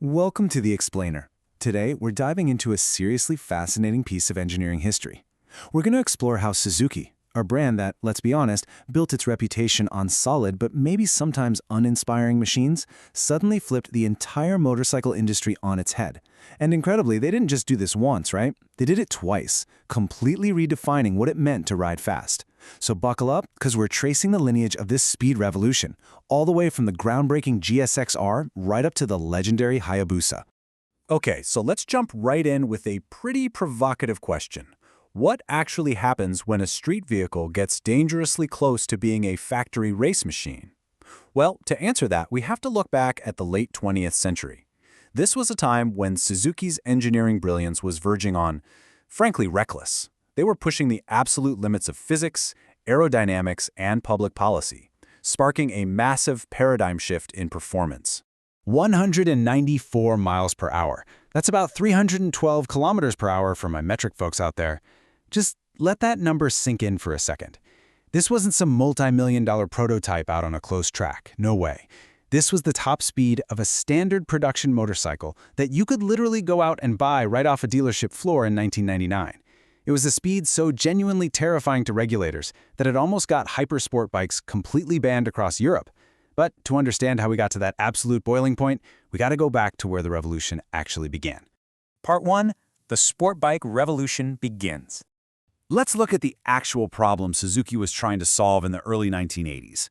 Welcome to The Explainer. Today, we're diving into a seriously fascinating piece of engineering history. We're going to explore how Suzuki, a brand that, let's be honest, built its reputation on solid but maybe sometimes uninspiring machines, suddenly flipped the entire motorcycle industry on its head. And incredibly, they didn't just do this once, right? They did it twice, completely redefining what it meant to ride fast. So buckle up, because we're tracing the lineage of this speed revolution, all the way from the groundbreaking GSX-R right up to the legendary Hayabusa. Okay, so let's jump right in with a pretty provocative question. What actually happens when a street vehicle gets dangerously close to being a factory race machine? Well, to answer that, we have to look back at the late 20th century. This was a time when Suzuki's engineering brilliance was verging on, frankly, reckless. They were pushing the absolute limits of physics, aerodynamics, and public policy, sparking a massive paradigm shift in performance. 194 miles per hour. That's about 312 kilometers per hour for my metric folks out there. Just let that number sink in for a second. This wasn't some multi-million-dollar prototype out on a closed track. No way. This was the top speed of a standard production motorcycle that you could literally go out and buy right off a dealership floor in 1999. It was a speed so genuinely terrifying to regulators that it almost got hypersport bikes completely banned across Europe. But to understand how we got to that absolute boiling point, we got to go back to where the revolution actually began. Part 1. The sport bike revolution begins. Let's look at the actual problem Suzuki was trying to solve in the early 1980s.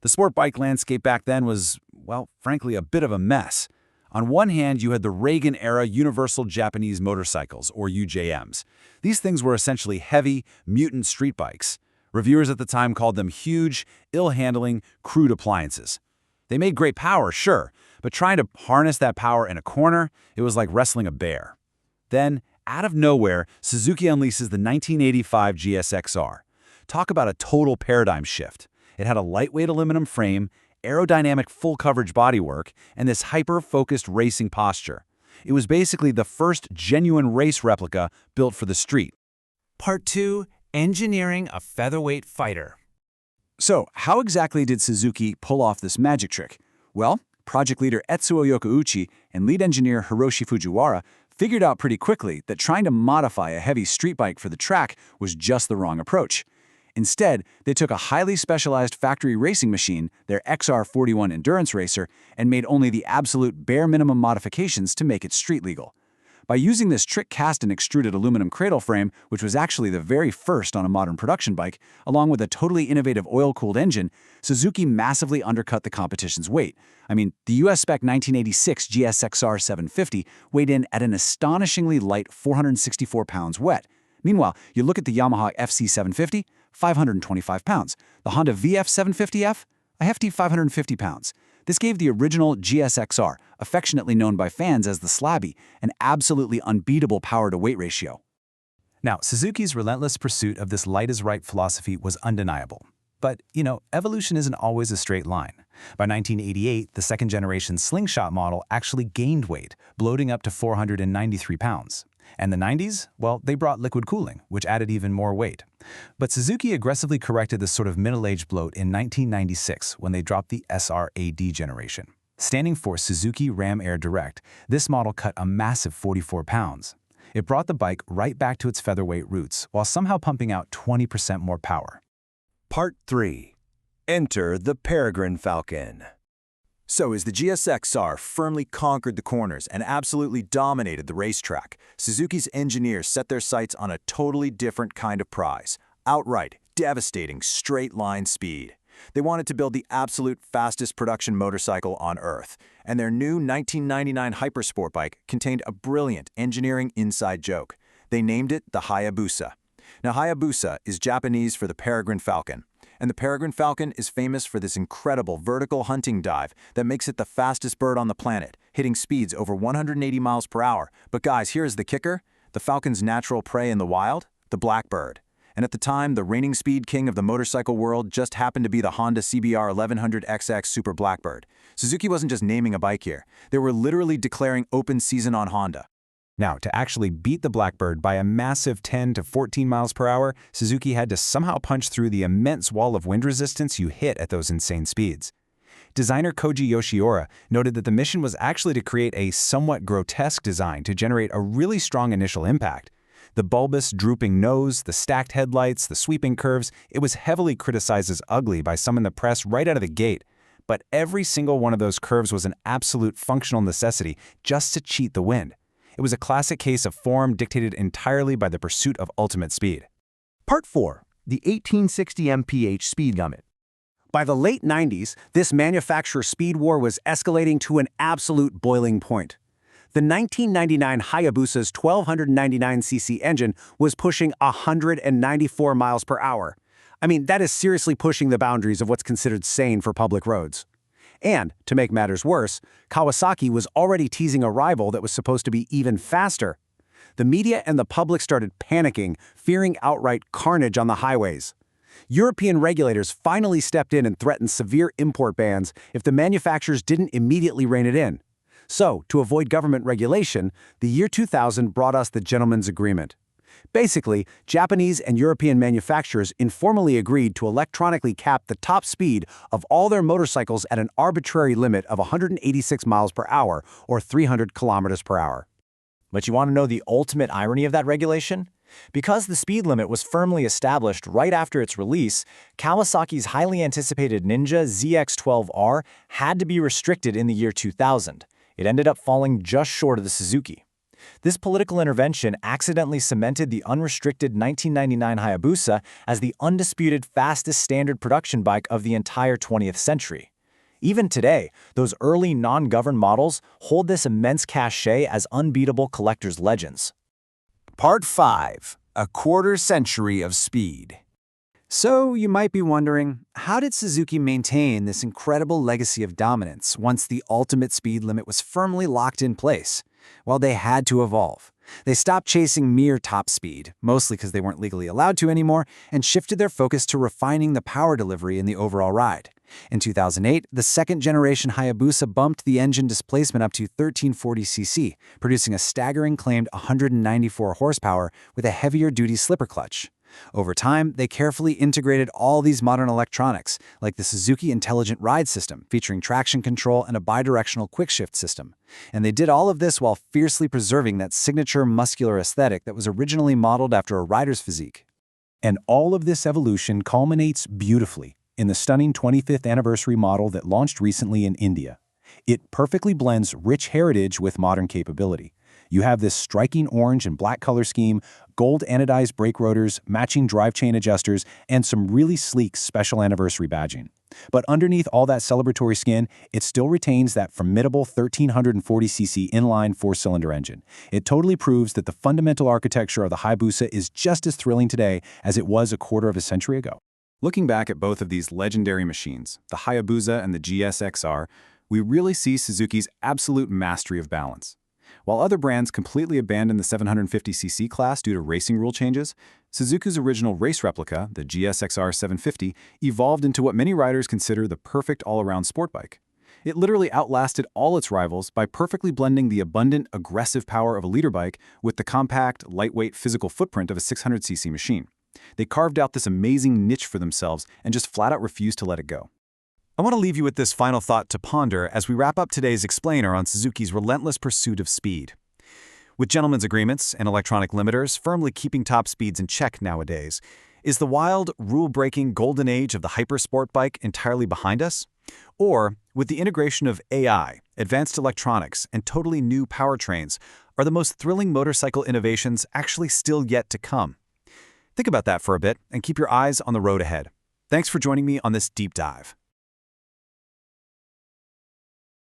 The sport bike landscape back then was, well, frankly, a bit of a mess. On one hand, you had the Reagan-era Universal Japanese Motorcycles, or UJMs. These things were essentially heavy, mutant street bikes. Reviewers at the time called them huge, ill-handling, crude appliances. They made great power, sure, but trying to harness that power in a corner, it was like wrestling a bear. Then, out of nowhere, Suzuki unleashes the 1985 GSX-R. Talk about a total paradigm shift. It had a lightweight aluminum frame, aerodynamic full-coverage bodywork, and this hyper-focused racing posture. It was basically the first genuine race replica built for the street. Part 2. Engineering a featherweight fighter. So, how exactly did Suzuki pull off this magic trick? Well, project leader Etsuo Yokouchi and lead engineer Hiroshi Fujiwara figured out pretty quickly that trying to modify a heavy street bike for the track was just the wrong approach. Instead, they took a highly specialized factory racing machine, their XR41 endurance racer, and made only the absolute bare minimum modifications to make it street legal. By using this trick cast and extruded aluminum cradle frame, which was actually the very first on a modern production bike, along with a totally innovative oil-cooled engine, Suzuki massively undercut the competition's weight. I mean, the US spec 1986 GSX-R 750 weighed in at an astonishingly light 464 pounds wet. Meanwhile, you look at the Yamaha FC 750, 525 pounds. The Honda VF 750F, a hefty 550 pounds. This gave the original GSX-R, affectionately known by fans as the Slabby, an absolutely unbeatable power-to-weight ratio. Now, Suzuki's relentless pursuit of this light-is-right philosophy was undeniable. But, evolution isn't always a straight line. By 1988, the second-generation Slingshot model actually gained weight, bloating up to 493 pounds. And the 90s? Well, they brought liquid cooling, which added even more weight. But Suzuki aggressively corrected this sort of middle-aged bloat in 1996 when they dropped the SR-AD generation. Standing for Suzuki Ram Air Direct, this model cut a massive 44 pounds. It brought the bike right back to its featherweight roots while somehow pumping out 20% more power. Part 3. Enter the Peregrine Falcon. So as the GSX-R firmly conquered the corners and absolutely dominated the racetrack, Suzuki's engineers set their sights on a totally different kind of prize: outright, devastating, straight-line speed. They wanted to build the absolute fastest production motorcycle on Earth, and their new 1999 Hypersport bike contained a brilliant engineering inside joke. They named it the Hayabusa. Now, Hayabusa is Japanese for the Peregrine Falcon. And the Peregrine Falcon is famous for this incredible vertical hunting dive that makes it the fastest bird on the planet, hitting speeds over 180 miles per hour. But guys, here's the kicker: the Falcon's natural prey in the wild? The Blackbird. And at the time, the reigning speed king of the motorcycle world just happened to be the Honda CBR 1100XX Super Blackbird. Suzuki wasn't just naming a bike here. They were literally declaring open season on Honda. Now, to actually beat the Blackbird by a massive 10 to 14 miles per hour, Suzuki had to somehow punch through the immense wall of wind resistance you hit at those insane speeds. Designer Koji Yoshiura noted that the mission was actually to create a somewhat grotesque design to generate a really strong initial impact. The bulbous, drooping nose, the stacked headlights, the sweeping curves, it was heavily criticized as ugly by some in the press right out of the gate. But every single one of those curves was an absolute functional necessity just to cheat the wind. It was a classic case of form dictated entirely by the pursuit of ultimate speed. Part 4. The 1860 mph speed limit. By the late 90s, this manufacturer speed war was escalating to an absolute boiling point. The 1999 Hayabusa's 1299cc engine was pushing 194 miles per hour. I mean, that is seriously pushing the boundaries of what's considered sane for public roads. And, to make matters worse, Kawasaki was already teasing a rival that was supposed to be even faster. The media and the public started panicking, fearing outright carnage on the highways. European regulators finally stepped in and threatened severe import bans if the manufacturers didn't immediately rein it in. So, to avoid government regulation, the year 2000 brought us the Gentleman's Agreement. Basically, Japanese and European manufacturers informally agreed to electronically cap the top speed of all their motorcycles at an arbitrary limit of 186 miles per hour or 300 kilometers per hour. But you want to know the ultimate irony of that regulation? Because the speed limit was firmly established right after its release, Kawasaki's highly anticipated Ninja ZX-12R had to be restricted in the year 2000. It ended up falling just short of the Suzuki. This political intervention accidentally cemented the unrestricted 1999 Hayabusa as the undisputed fastest standard production bike of the entire 20th century. Even today, those early non-governed models hold this immense cachet as unbeatable collector's legends. Part 5. A quarter century of speed. So you might be wondering, how did Suzuki maintain this incredible legacy of dominance once the ultimate speed limit was firmly locked in place? Well, they had to evolve. They stopped chasing mere top speed, mostly because they weren't legally allowed to anymore, and shifted their focus to refining the power delivery in the overall ride. In 2008, the second-generation Hayabusa bumped the engine displacement up to 1340cc, producing a staggering claimed 194 horsepower with a heavier-duty slipper clutch. Over time, they carefully integrated all these modern electronics, like the Suzuki Intelligent Ride System, featuring traction control and a bidirectional quick-shift system. And they did all of this while fiercely preserving that signature muscular aesthetic that was originally modeled after a rider's physique. And all of this evolution culminates beautifully in the stunning 25th anniversary model that launched recently in India. It perfectly blends rich heritage with modern capability. You have this striking orange and black color scheme, gold anodized brake rotors, matching drive chain adjusters, and some really sleek special anniversary badging. But underneath all that celebratory skin, it still retains that formidable 1340cc inline four-cylinder engine. It totally proves that the fundamental architecture of the Hayabusa is just as thrilling today as it was a quarter of a century ago. Looking back at both of these legendary machines, the Hayabusa and the GSX-R, we really see Suzuki's absolute mastery of balance. While other brands completely abandoned the 750cc class due to racing rule changes, Suzuki's original race replica, the GSX-R 750, evolved into what many riders consider the perfect all-around sport bike. It literally outlasted all its rivals by perfectly blending the abundant, aggressive power of a liter bike with the compact, lightweight physical footprint of a 600cc machine. They carved out this amazing niche for themselves and just flat out refused to let it go. I want to leave you with this final thought to ponder as we wrap up today's explainer on Suzuki's relentless pursuit of speed. With gentlemen's agreements and electronic limiters firmly keeping top speeds in check nowadays, is the wild, rule-breaking golden age of the hyper-sport bike entirely behind us? Or, with the integration of AI, advanced electronics, and totally new powertrains, are the most thrilling motorcycle innovations actually still yet to come? Think about that for a bit and keep your eyes on the road ahead. Thanks for joining me on this deep dive.